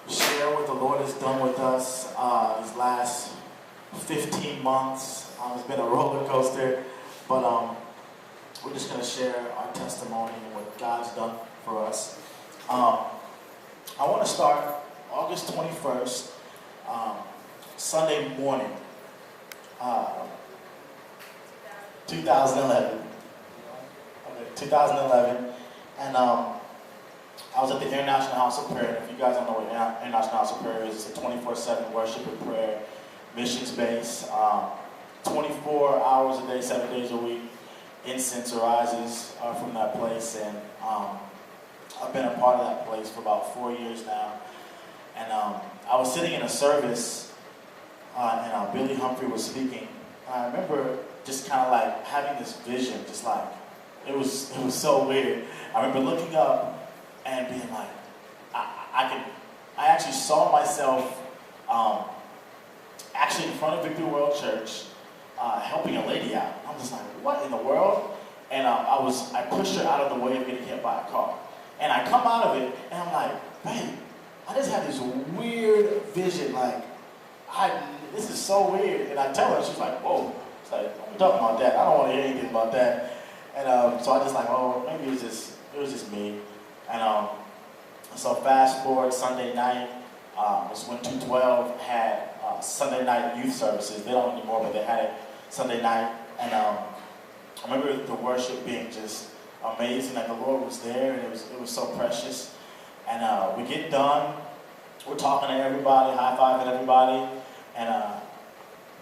share what the Lord has done with us these last 15 months. It's been a roller coaster, but we're just going to share our testimony and what God's done for us. I want to start August 21st, Sunday morning, 2011. Okay, 2011. And I was at the International House of Prayer. If you guys don't know what International House of Prayer is, it's a 24/7 worship and prayer missions base. 24 hours a day, 7 days a week. Incense arises from that place, and I've been a part of that place for about 4 years now. And I was sitting in a service, and Billy Humphrey was speaking. And I remember just kind of like having this vision, just like it was so weird. I remember looking up and being like, I actually saw myself actually in front of Victory World Church helping a lady out. I'm just like, what in the world? And I pushed her out of the way of getting hit by a car. And I come out of it and I'm like, man, I just had this weird vision, like, this is so weird. And I tell her, she's like, whoa. It's like, I'm talking about that. I don't want to hear anything about that. And so I just like, oh, maybe it was just me. And so fast forward Sunday night, was when 212 had Sunday night youth services. They don't anymore, but they had it Sunday night. And I remember the worship being just amazing. Like the Lord was there, and it was so precious. And we get done. We're talking to everybody, high-fiving everybody, and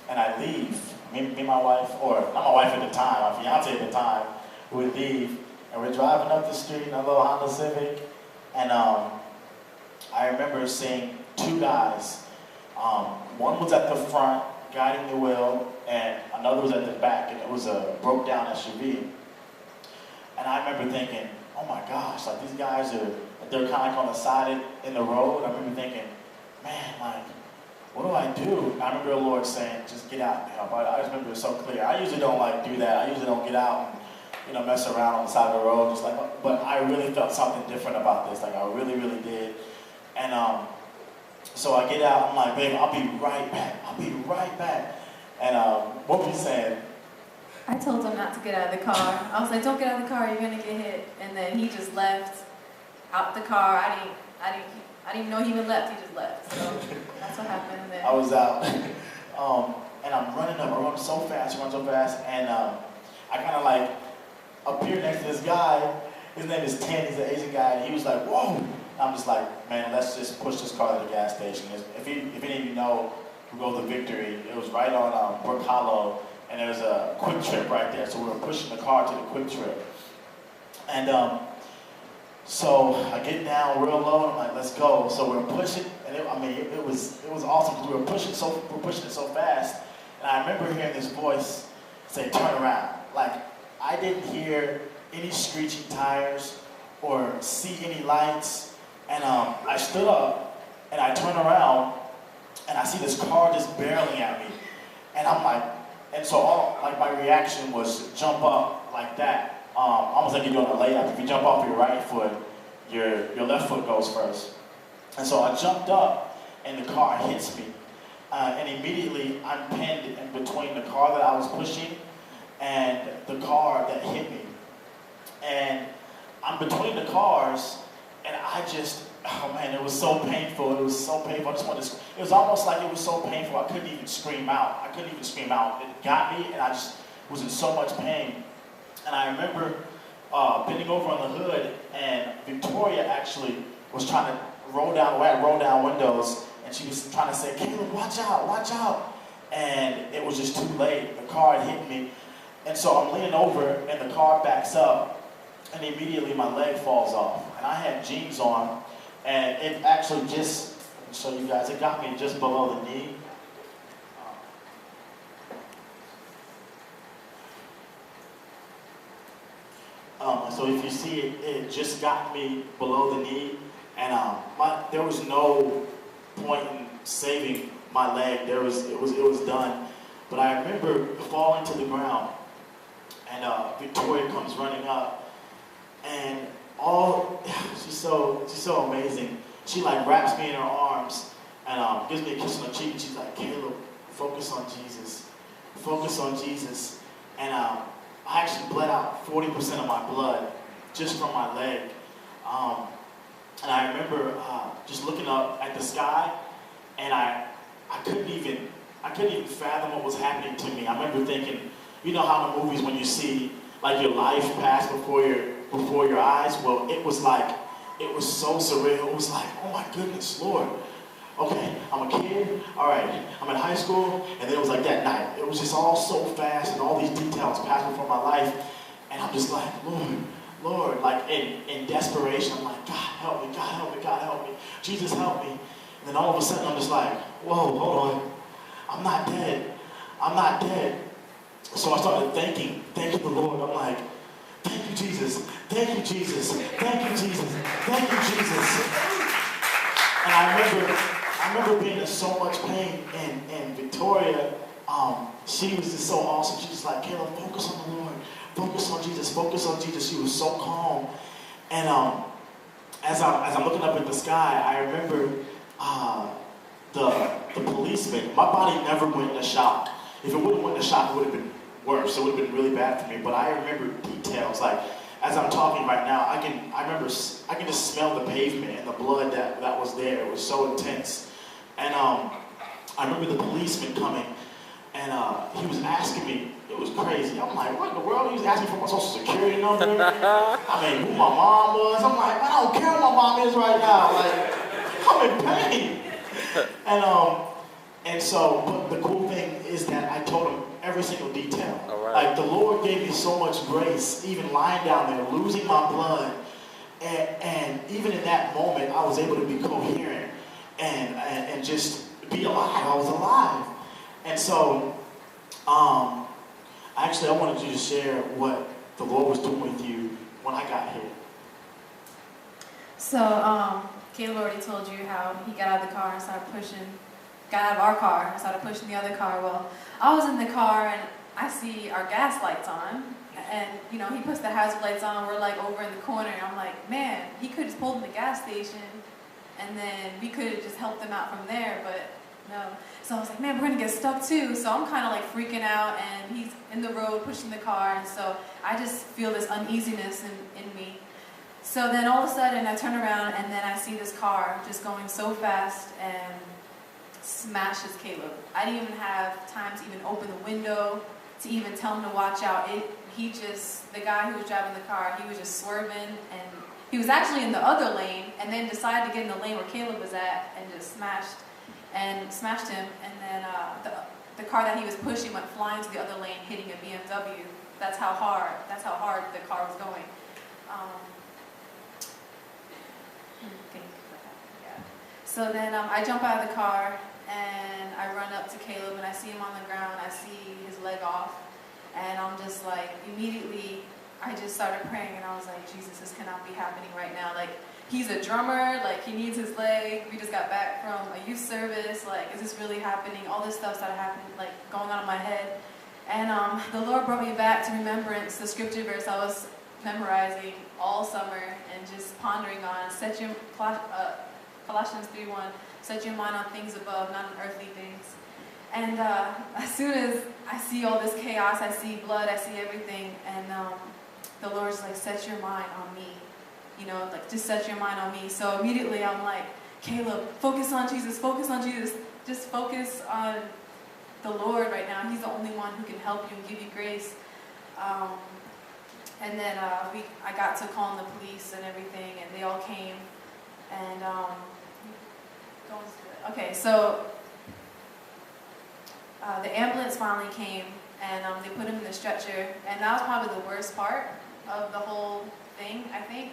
I leave. Me and my wife, or not my wife at the time, my fiance at the time, we would leave, and we're driving up the street in a little Honda Civic, and I remember seeing two guys. One was at the front, guiding the wheel, and another was at the back, and it was a broke-down SUV. And I remember thinking, oh my gosh, like these guys they're kind of like on the side in the road. I remember thinking, man, like, what do I do? And I remember the Lord saying, just get out and help. I just remember it so clear. I usually don't like do that. I usually don't get out and mess around on the side of the road, just like. But I really felt something different about this. Like I really, really did. And so I get out. I'm like, babe, I'll be right back. I'll be right back. And what were you saying? I told him not to get out of the car. I was like, don't get out of the car, you're gonna get hit. And then he just left out the car. I didn't even know he even left. He just left. So that's what happened. And then I was out, and I'm running up. I run so fast, and I kind of like appear next to this guy. His name is Ten. He's an Asian guy, and he was like, "Whoa!" And I'm just like, "Man, let's just push this car to the gas station." If any of you know who go to Victory, it was right on Brook Hollow. And there was a Quick Trip right there, so we were pushing the car to the Quick Trip. And so I get down real low, and I'm like, let's go. So we're pushing, and it was awesome because we were pushing it so fast. And I remember hearing this voice say, turn around. Like, I didn't hear any screeching tires or see any lights. And I stood up, and I turn around, and I see this car just barreling at me. And I'm like, and so my reaction was jump up like that, almost like you're doing a layup. If you jump off your right foot, your left foot goes first. And so I jumped up, and the car hits me, and immediately I'm pinned in between the car that I was pushing and the car that hit me. And I'm between the cars, and oh man, it was so painful. It was so painful. It was almost like it was so painful I couldn't even scream out. It got me, and I just was in so much pain. And I remember bending over on the hood, and Victoria actually was trying to roll down windows, and she was trying to say, Caleb, watch out. And it was just too late. The car had hit me. And so I'm leaning over, and the car backs up, and immediately my leg falls off. And I had jeans on, and it actually just, let me show you guys, it got me just below the knee. So if you see it, it just got me below the knee, and there was no point in saving my leg. It was done. But I remember falling to the ground, and Victoria comes running up, and she's so amazing. she like wraps me in her arms and gives me a kiss on the cheek, and she's like, Caleb, focus on Jesus. Focus on Jesus. And I actually bled out 40% of my blood just from my leg. And I remember just looking up at the sky, and I couldn't even fathom what was happening to me. I remember thinking, you know how in the movies when you see like your life pass before your eyes? Well, it was so surreal. It was like, oh my goodness, Lord. Okay, I'm a kid, all right, I'm in high school, and then it was like that night. It was just all so fast, and all these details passed before my life, and I'm just like, Lord, like in desperation, I'm like, God help me, God help me, God help me, Jesus help me. And then all of a sudden, I'm just like, whoa, hold on, I'm not dead, I'm not dead. So I started thanking the Lord. I'm like, thank you, Jesus, thank you, Jesus, thank you, Jesus, thank you, Jesus. And I remember being in so much pain, and Victoria, she was just so awesome. She was like, Caleb, focus on the Lord, focus on Jesus, focus on Jesus. She was so calm. And as I'm looking up at the sky, I remember the policeman. My body never went into shock. If it would have went into shock, it would have been worse. It would have been really bad for me. But I remember details. Like as I'm talking right now, I can just smell the pavement and the blood that was there. It was so intense. And I remember the policeman coming, and he was asking me. It was crazy. I'm like, what in the world? He was asking for my social security number. I mean, who my mom was. I'm like, I don't care who my mom is right now. Like, I'm in pain. And so, but the cool thing is that I told him every single detail. All right. Like the Lord gave me so much grace, even lying down there, losing my blood, and even in that moment, I was able to be coherent and just be alive. I was alive. And so, actually, I wanted you to share what the Lord was doing with you when I got here. So, Caleb already told you how he got out of the car and got out of our car and started pushing the other car. Well, I was in the car and I see our gas lights on, and you know, he puts the hazard lights on, we're like over in the corner, and I'm like, man, he could have just pulled in the gas station and then we could have just helped them out from there, but no. So I was like, man, we're gonna get stuck too. So I'm kind of like freaking out, and he's in the road pushing the car, and so I just feel this uneasiness in me. So then all of a sudden I turn around and then I see this car just going so fast and smashes Caleb. I didn't even have time to even open the window to even tell him to watch out. The guy who was driving the car, he was just swerving, and he was actually in the other lane and then decided to get in the lane where Caleb was at and just smashed him. And then the car that he was pushing went flying to the other lane, hitting a BMW. That's how hard the car was going. So then I jump out of the car and I run up to Caleb, and I see him on the ground. I see his leg off, and I'm just like, immediately I just started praying, and I was like, Jesus, this cannot be happening right now. Like, he's a drummer, like he needs his leg. We just got back from a youth service. Like, is this really happening? All this stuff started happening, like going on in my head. And the Lord brought me back to remembrance the scripture verse I was memorizing all summer and just pondering on. Colossians 3:1, set your mind on things above, not on earthly things. And as soon as I see all this chaos, I see blood, I see everything, and the Lord's like, set your mind on me. You know, like, just set your mind on me. So immediately I'm like, Caleb, focus on Jesus, focus on Jesus. Just focus on the Lord right now. He's the only one who can help you and give you grace. And then I got to calling the police and everything, and they all came. And okay, so the ambulance finally came, and they put him in the stretcher, and that was probably the worst part of the whole thing, I think,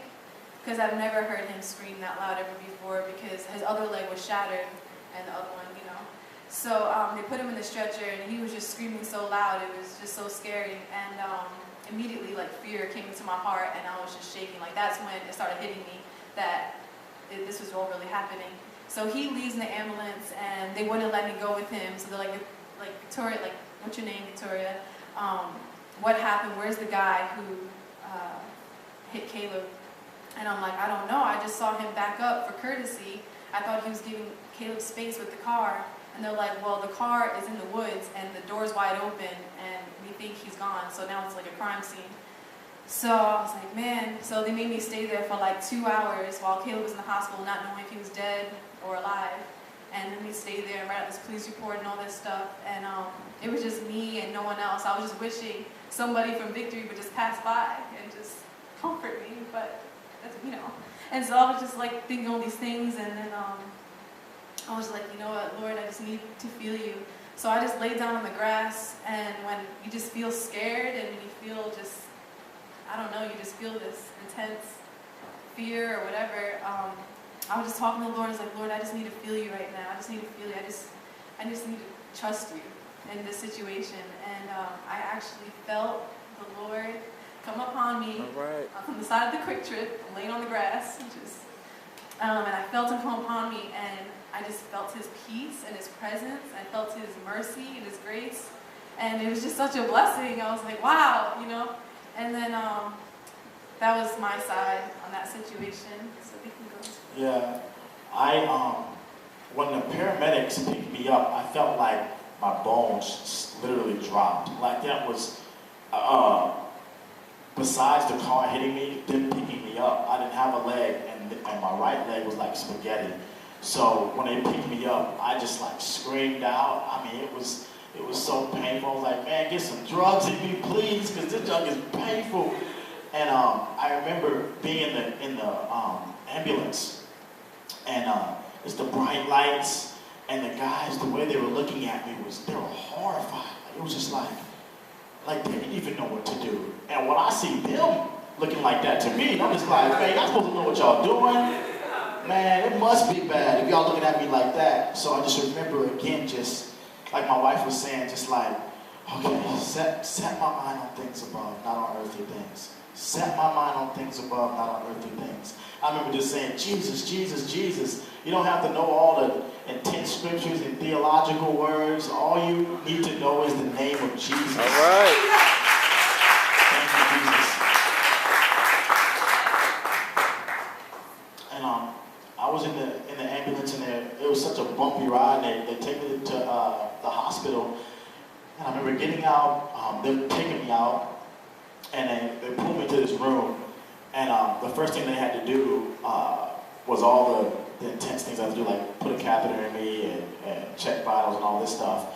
because I've never heard him scream that loud ever before, because his other leg was shattered, and the other one, you know. So they put him in the stretcher, and he was just screaming so loud, it was just so scary, and immediately, like, fear came into my heart, and I was just shaking. Like, that's when it started hitting me that this was all really happening. So he leaves in the ambulance, and they wouldn't let me go with him. So they're like Victoria, like, what's your name, Victoria? What happened? Where's the guy who hit Caleb? And I'm like, I don't know. I just saw him back up for courtesy. I thought he was giving Caleb space with the car. And they're like, well, the car is in the woods and the door's wide open and we think he's gone. So now it's like a crime scene. So I was like, man. So they made me stay there for like 2 hours while Caleb was in the hospital, not knowing if he was dead or alive. And then we stayed there and write out this police report and all this stuff. And it was just me and no one else. I was just wishing somebody from Victory would just pass by and just comfort me. But, you know. And so I was just like thinking all these things. And then I was like, you know what, Lord, I just need to feel you. So I just laid down on the grass. And when you just feel scared and you feel just, I don't know, you just feel this intense fear or whatever, I was just talking to the Lord. I was like, Lord, I just need to feel you right now. I just need to feel you. I just need to trust you in this situation. And I actually felt the Lord come upon me from the side of the Quick Trip, laying on the grass, and I felt him come upon me, and I just felt his peace and his presence. I felt his mercy and his grace, and it was just such a blessing. I was like, wow, you know. And then that was my side on that situation. So we can go. Yeah, when the paramedics picked me up, I felt like my bones literally dropped. Like that was, besides the car hitting me, them picking me up, I didn't have a leg, and my right leg was like spaghetti. So when they picked me up, I just like screamed out. I mean, it was so painful. I was like, man, get some drugs in me, please, because this drug is painful. And I remember being in the ambulance, and it's the bright lights, and the guys, the way they were looking at me they were horrified. It was just like they didn't even know what to do. And when I see them looking like that to me, I'm just like, man, y'all supposed to know what y'all doing. Man, it must be bad if y'all looking at me like that. So I just remember again, just like my wife was saying, just like, okay, set my mind on things above, not on earthly things. Set my mind on things above, not on earthly things. I remember just saying, Jesus, Jesus, Jesus. You don't have to know all the intense scriptures and theological words. All you need to know is the name of Jesus. All right. Thank you, Jesus. And I was in the ambulance, and it was such a bumpy ride. They take me to the hospital, and I remember getting out. Them taking me out. And they pulled me to this room, and the first thing they had to do was all the intense things I had to do, like put a catheter in me and check vitals and all this stuff.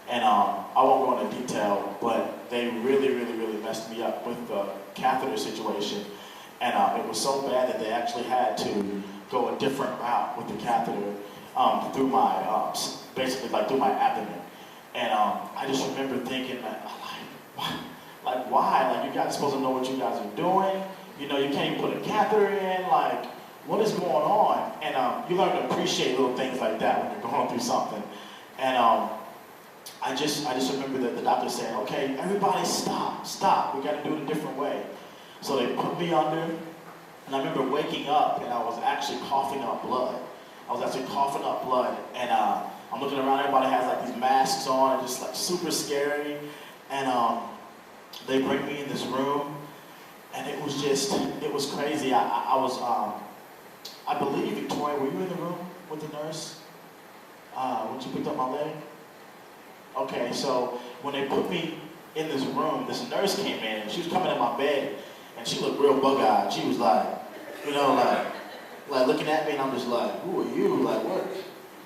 And I won't go into detail, but they really, really, really messed me up with the catheter situation. And it was so bad that they actually had to go a different route with the catheter through my, basically like through my abdomen. And I just remember thinking, man, like, why? Like, you guys are supposed to know what you guys are doing. You know, you can't even put a catheter in. Like, what is going on? And you learn to appreciate little things like that when you're going through something. And I just remember that the doctor saying, okay, everybody stop. We got to do it a different way. So they put me under, and I remember waking up, and I was actually coughing up blood. And I'm looking around, everybody has like these masks on, and just like super scary. And they bring me in this room, and it was crazy. I believe, Victoria, were you in the room with the nurse when she picked up my leg? Okay, so when they put me in this room, this nurse came in, and she was coming in my bed, and she looked real bug-eyed. She was like, you know, like looking at me, and I'm just like, who are you? Like, what?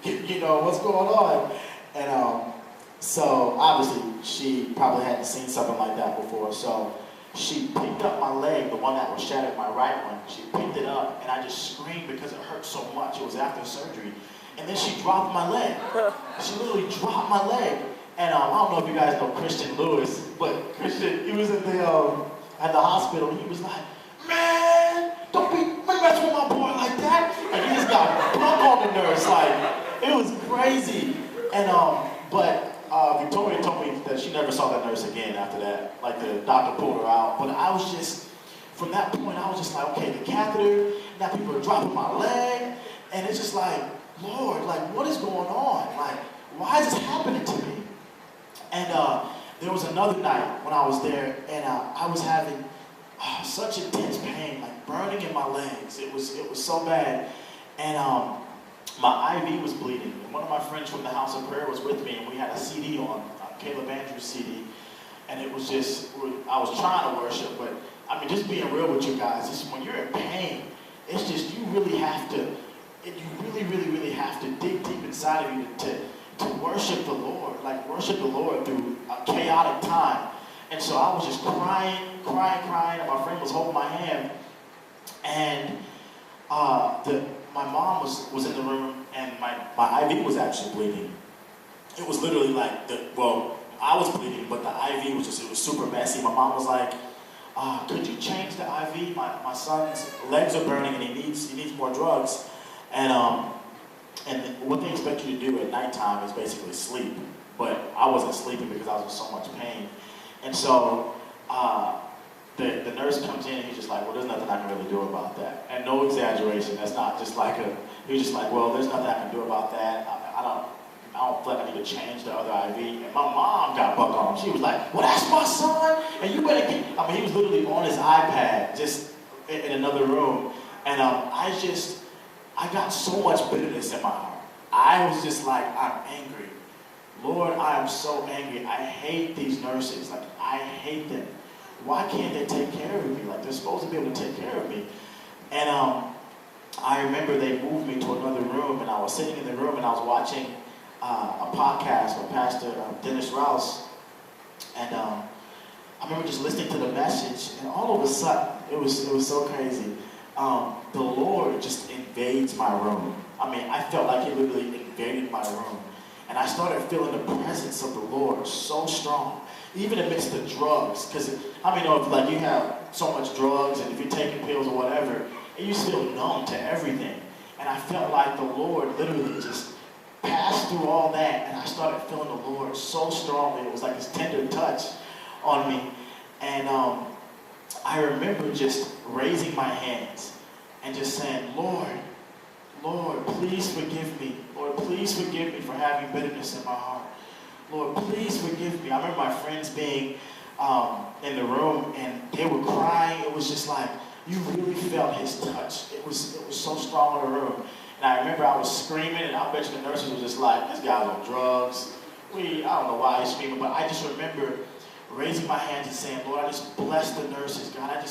You know, what's going on? And so obviously she probably hadn't seen something like that before. So she picked up my leg, the one that was shattered, my right one. She picked it up, and I just screamed because it hurt so much. It was after surgery. And then she dropped my leg. She literally dropped my leg. And I don't know if you guys know Christian Lewis, but Christian, he was at the hospital. He was like, man, don't mess with my boy like that. And he just got drunk on the nurse. Like, it was crazy. And but Victoria told me that she never saw that nurse again after that. Like, the doctor pulled her out. But I was just, from that point, I was just like, okay, the catheter, now people are dropping my leg. And it's just like, Lord, like, what is going on? Like, why is this happening to me? And there was another night when I was there, and I was having such intense pain, like burning in my legs. It was so bad. And my IV was bleeding. And one of my friends from the House of Prayer was with me, and we had a CD on, Caleb CD. And it was just, I was trying to worship, but I mean, just being real with you guys, just when you're in pain, it's just, you really have to, really have to dig deep inside of you to worship the Lord, like worship the Lord through a chaotic time. And so I was just crying, and my friend was holding my hand, and my mom was in the room, and my IV was actually bleeding. It was literally like, I was bleeding, but the IV was just, it was super messy. My mom was like, could you change the IV? My son's legs are burning and he needs more drugs. And what they expect you to do at nighttime is basically sleep. But I wasn't sleeping because I was in so much pain. And so the nurse comes in and he's just like, well, there's nothing I can really do about that. And no exaggeration, that's not just like he was just like, well, there's nothing I can do about that. I don't feel like I need to change the other IV. And my mom got buck on him. She was like, well, that's my son, and you better get... I mean, he was literally on his iPad, just in another room. And I got so much bitterness in my heart. I was just like, I'm angry. Lord, I am so angry. I hate these nurses. Like, I hate them. Why can't they take care of me? Like, they're supposed to be able to take care of me. And I remember they moved me to another room, and I was sitting in the room, and I was watching a podcast with Pastor Dennis Rouse, and I remember just listening to the message, and all of a sudden, it was so crazy. The Lord just invades my room. I mean, I felt like He literally invaded my room, and I started feeling the presence of the Lord so strong, even amidst the drugs. Because I mean, if like you have so much drugs, and if you're taking pills or whatever, and you feel numb to everything, and I felt like the Lord literally just passed through all that, and I started feeling the Lord so strongly. It was like His tender touch on me. And I remember just raising my hands and just saying, Lord, please forgive me. Lord, please forgive me for having bitterness in my heart. Lord, please forgive me. I remember my friends being in the room, and they were crying. It was just like, you really felt His touch. It was so strong in the room. And I remember I was screaming, and I bet you the nurses were just like, this guy's on drugs. I don't know why he's screaming, but I just remember raising my hands and saying, Lord, I just bless the nurses, God.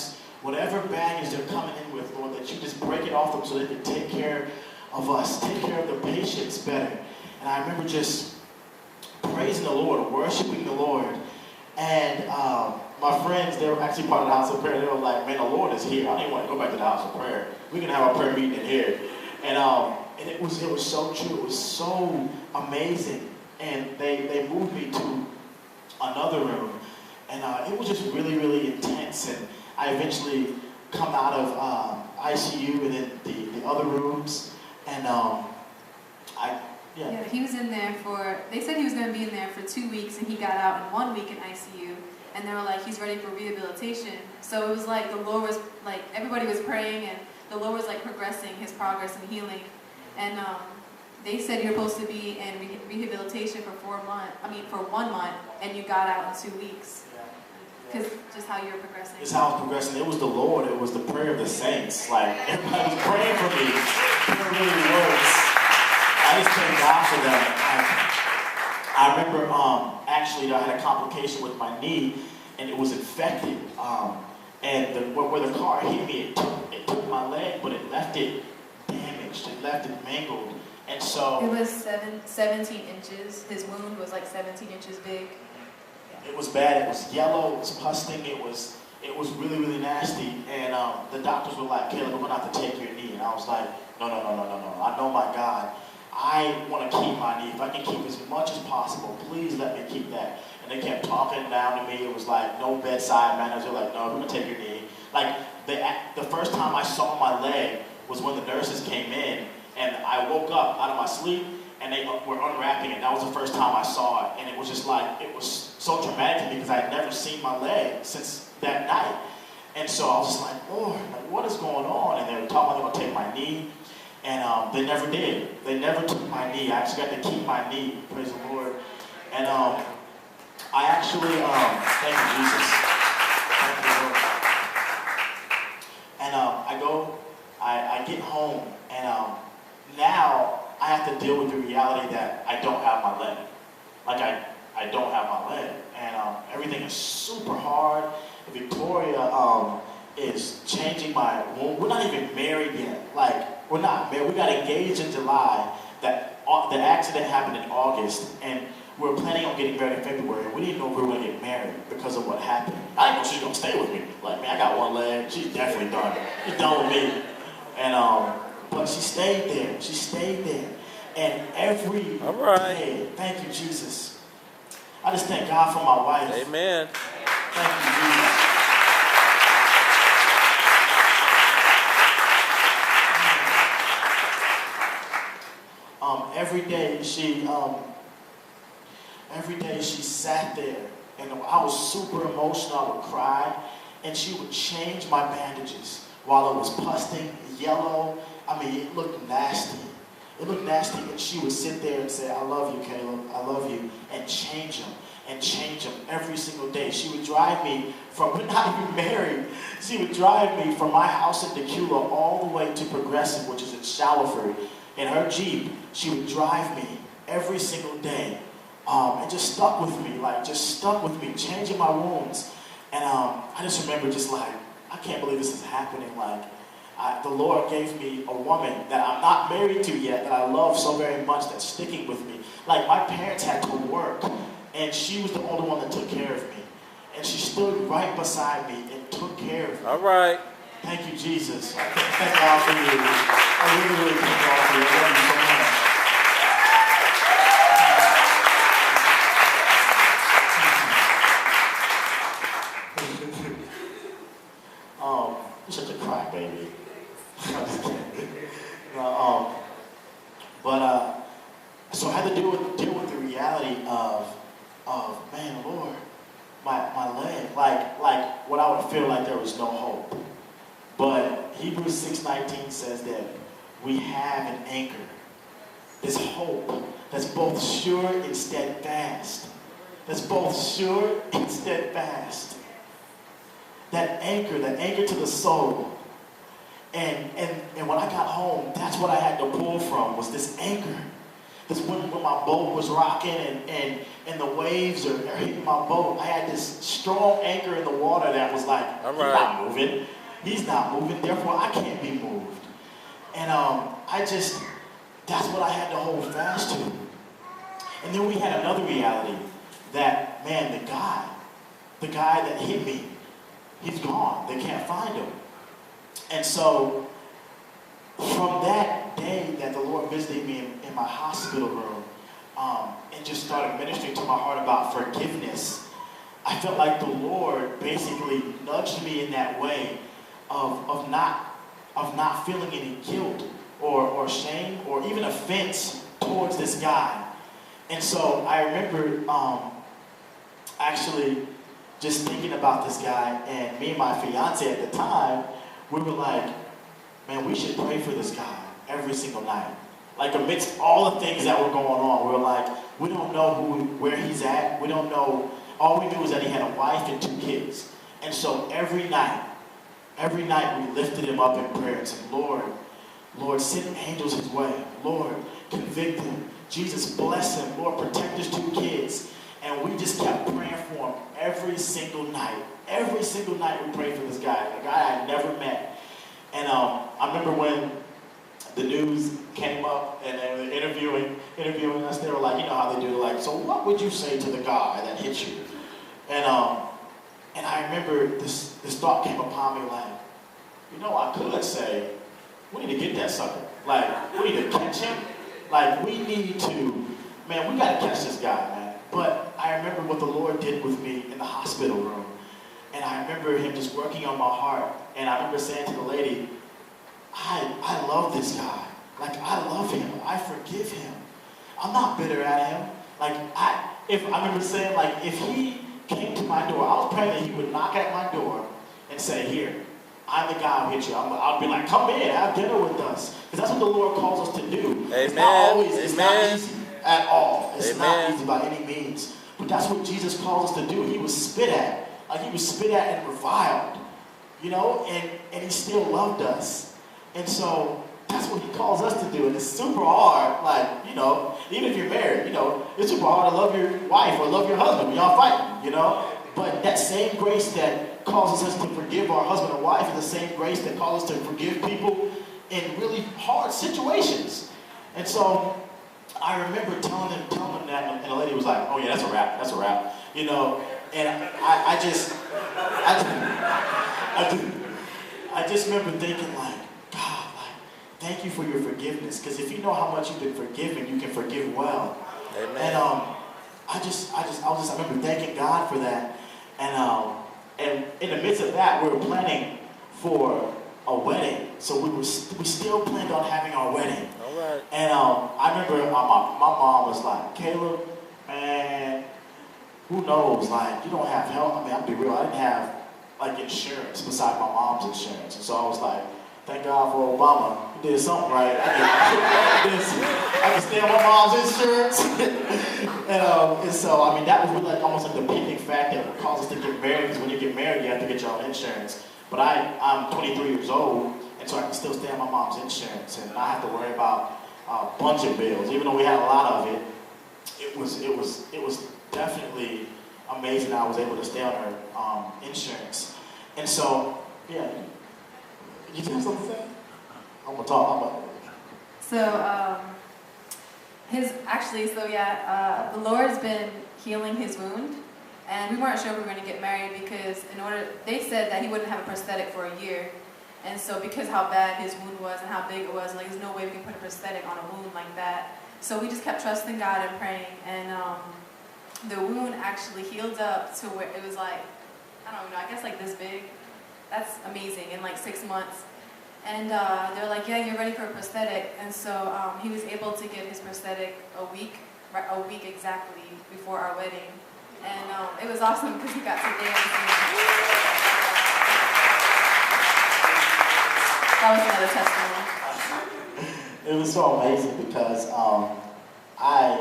Whatever baggage they're coming in with, Lord, that you just break it off them so they can take care of us, take care of the patients better. And I remember just praising the Lord, worshiping the Lord. And my friends, they were actually part of the House of Prayer. They were like, man, the Lord is here. I don't even want to go back to the House of Prayer. We can have a prayer meeting in here. And it was so true. It was so amazing. And they moved me to another room. And it was just really, really intense. And I eventually come out of ICU and then the other rooms. And Yeah, he was in there they said he was going to be in there for 2 weeks, and he got out in 1 week in ICU. And they were like, he's ready for rehabilitation. So it was like the Lord was, like, everybody was praying, and the Lord was like progressing his progress and healing. And they said you're supposed to be in rehabilitation for 1 month, and you got out in 2 weeks. Because just how you're progressing. It's how I was progressing. It was the Lord. It was the prayer of the saints. Like, everybody was praying for me. Prayer really works. I just thank God for that. I remember, actually, I had a complication with my knee, and it was infected. And where the car hit me, it took my leg, but it left it damaged. It left it mangled. And so... It was 17 inches. His wound was like 17 inches big. It was bad. It was yellow. It was pusting. It was really, really nasty. And the doctors were like, Caleb, we're going to have to take your knee. And I was like, no. I know my God. I want to keep my knee. If I can keep as much as possible, please let me keep that. And they kept talking down to me. It was like no bedside manners. They're like, no, we're going to take your knee. Like, the first time I saw my leg was when the nurses came in. And I woke up out of my sleep, and they were unwrapping it. That was the first time I saw it. And it was just like, it was so traumatic to me because I had never seen my leg since that night. And so I was just like, Lord, like, what is going on? And they were talking about they were going to take my knee. And they never did. They never took my knee. I actually got to keep my knee. Praise the Lord. And I actually, thank you, Jesus. Thank you, Lord. And I I get home, and now I have to deal with the reality that I don't have my leg. Like I don't have my leg, and everything is super hard. Victoria is changing my womb. We're not even married yet. Like, we're not married. We got engaged in July. The accident happened in August, and we were planning on getting married in February. We didn't know if we were going to get married because of what happened. I didn't know she was going to stay with me. Like, man, I got one leg. She's definitely done. She's done with me. And but she stayed there. She stayed there. And every day, thank you, Jesus. I just thank God for my wife. Amen. Thank you, Jesus. Every day she sat there, and I was super emotional. I would cry, and she would change my bandages while it was pusting, yellow. I mean, it looked nasty. It looked nasty, and she would sit there and say, "I love you, Caleb. I love you," and change them every single day. She would drive me from, we're not even married, she would drive me from my house in Decula all the way to Progressive, which is in Shallowford. In her Jeep, she would drive me every single day. And just stuck with me, changing my wounds. And I just remember just like, I can't believe this is happening. Like, the Lord gave me a woman that I'm not married to yet, that I love so very much, that's sticking with me. Like, my parents had to work, and she was the only one that took care of me. And she stood right beside me and took care of me. All right. Thank you, Jesus. Thank God for you. I really, really thank God for you. I love you so much. You're such a crybaby. I'm just kidding. So I had to deal with the reality of man, Lord, my leg, like what I would feel like there was no hope. But Hebrews 6:19 says that we have an anchor, this hope that's both sure and steadfast. That's both sure and steadfast. That anchor to the soul. And when I got home, that's what I had to pull from, was this anchor. Because when my boat was rocking and the waves are hitting my boat, I had this strong anchor in the water that was like, all right. He's not moving, therefore I can't be moved. And that's what I had to hold fast to. And then we had another reality that, man, the guy that hit me, he's gone. They can't find him. And so, from that day that the Lord visited me in my hospital room, and just started ministering to my heart about forgiveness, I felt like the Lord basically nudged me in that way of not feeling any guilt or shame or even offense towards this guy. And so I remember actually just thinking about this guy, and me and my fiance at the time, we were like, man, we should pray for this guy every single night. Like, amidst all the things that were going on, we were like, we don't know where he's at. We don't know. All we knew was that he had a wife and 2 kids. And so every night we lifted him up in prayer and said, Lord, send angels his way. Lord, convict him. Jesus, bless him. Lord, protect his 2 kids. And we just kept praying for him every single night. Every single night we prayed for this guy, a guy I had never met. And I remember when the news came up and they were interviewing us, they were like, you know how they do, like, so what would you say to the guy that hit you? And I remember this thought came upon me, like, you know, I could say, we need to get that sucker. Like, we need to catch him. Like, we need to, man, we got to catch this guy, man. But I remember what the Lord did with me in the hospital room. And I remember him just working on my heart. And I remember saying to the lady, I love this guy. Like, I love him. I forgive him. I'm not bitter at him. Like, I remember saying, like, if he came to my door, I was praying that he would knock at my door and say, here, I'm the guy who hit you. I'll be like, come in, have dinner with us. Because that's what the Lord calls us to do. Amen. It's not always, it's not easy at all. It's Amen. not easy by any means. But that's what Jesus calls us to do. He was spit at. Like, he was spit at and reviled. you know, and he still loved us. And so that's what he calls us to do. And it's super hard, like, you know, even if you're married, you know, it's super hard to love your wife or love your husband when y'all fighting, you know. But that same grace that causes us to forgive our husband or wife is the same grace that causes us to forgive people in really hard situations. And so I remember telling them that, and the lady was like, "Oh yeah, that's a wrap," you know. And I just remember thinking like, God, like, thank you for your forgiveness, because if you know how much you've been forgiven, you can forgive well. Amen. And I remember thanking God for that. And in the midst of that, we were planning for a wedding. So we still planned on having our wedding. All right. And I remember my mom was like, "Caleb, man, who knows? Like, you don't have help." I mean, I'll be real. I didn't have like insurance besides my mom's insurance, and so I was like, "Thank God for Obama. He did something right. I can stay on my mom's insurance." and so I mean, that was really like almost like the big fact that would cause us to get married. Because when you get married, you have to get your own insurance. But I'm 23 years old, and so I can still stay on my mom's insurance and not have to worry about a bunch of bills. Even though we had a lot of it, it was definitely amazing I was able to stay on her insurance. And so, yeah. You have something to say? I'm gonna talk about it. So, the Lord's been healing his wound. And we weren't sure if we were going to get married because they said that he wouldn't have a prosthetic for a year. And so because how bad his wound was and how big it was, like there's no way we can put a prosthetic on a wound like that. So we just kept trusting God and praying. And the wound actually healed up to where it was like, I don't know, I guess like this big. That's amazing, in like 6 months. And they're like, "Yeah, you're ready for a prosthetic." And so he was able to get his prosthetic a week exactly before our wedding. And it was awesome because he got to dance. That was another testimony. It was so amazing because I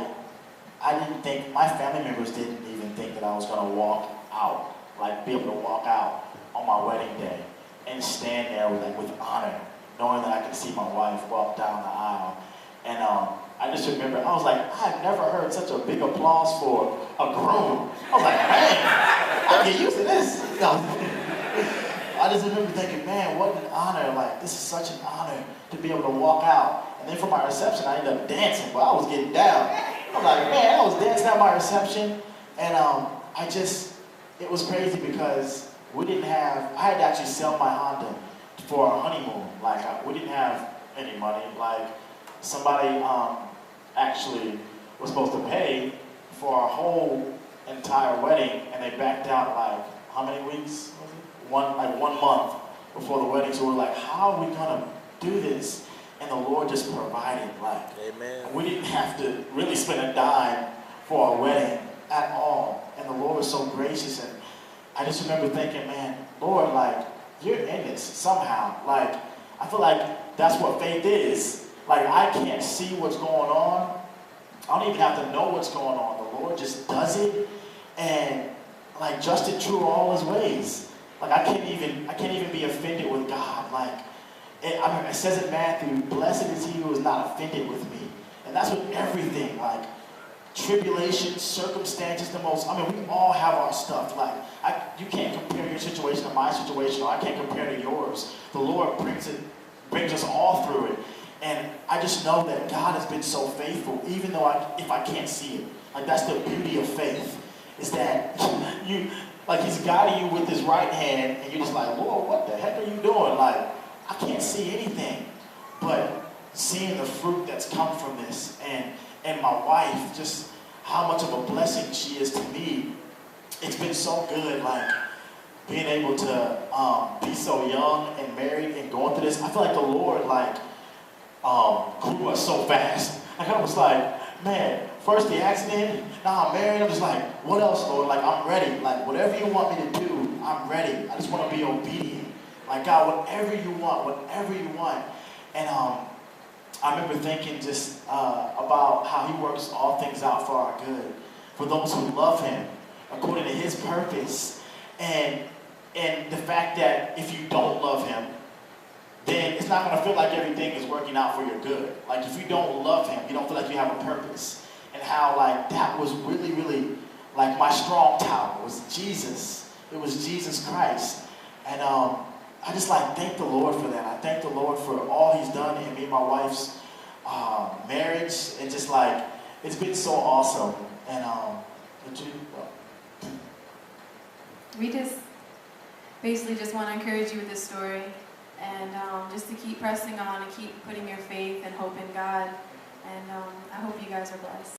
didn't think, my family members didn't even think that I was going to walk out, like be able to walk out on my wedding day and stand there with honor, knowing that I could see my wife walk down the aisle. And I just remember, I was like, I've never heard such a big applause for a groom. I was like, man, I get used to this. You know? I just remember thinking, man, what an honor. Like, this is such an honor to be able to walk out. And then for my reception, I ended up dancing, but I was getting down. I was like, man, I was dancing at my reception. And it was crazy because I had to actually sell my Honda for our honeymoon. Like, we didn't have any money. Like, somebody actually was supposed to pay for our whole entire wedding, and they backed out like, how many weeks? Was it? 1 month before the wedding. So we're like, how are we gonna do this? And the Lord just provided. Like, amen. We didn't have to really spend a dime for our wedding at all. And the Lord was so gracious. And I just remember thinking, man, Lord, like, you're in this somehow. Like, I feel like that's what faith is. Like, I can't see what's going on. I don't even have to know what's going on. The Lord just does it, and like just and true all his ways. Like, I can't even be offended with God. Like, it says in Matthew, "Blessed is he who is not offended with me." And that's with everything, like tribulations, circumstances, we all have our stuff. Like, you can't compare your situation to my situation, or I can't compare to yours. The Lord brings us all through it. And I just know that God has been so faithful, even though if I can't see it. Like, that's the beauty of faith, is that he's guiding you with his right hand, and you're just like, Lord, what the heck are you doing? Like, I can't see anything. But seeing the fruit that's come from this, and my wife, just how much of a blessing she is to me, it's been so good, like, being able to be so young and married and going through this. I feel like the Lord, grew us so fast. Like, I was like, man, first the accident, now I'm married. I'm just like, what else, Lord? Like, I'm ready. Like, whatever you want me to do, I'm ready. I just want to be obedient. Like, God, whatever you want. And I remember thinking just about how he works all things out for our good, for those who love him, according to his purpose. And And the fact that if you don't love him, then it's not going to feel like everything is working out for your good. Like if you don't love him, you don't feel like you have a purpose. And how like that was really, really like my strong tower was Jesus. It was Jesus Christ. And I just like thank the Lord for that. I thank the Lord for all he's done in me and my wife's marriage. And just like, it's been so awesome. And we just basically just want to encourage you with this story, and just to keep pressing on and keep putting your faith and hope in God. And I hope you guys are blessed.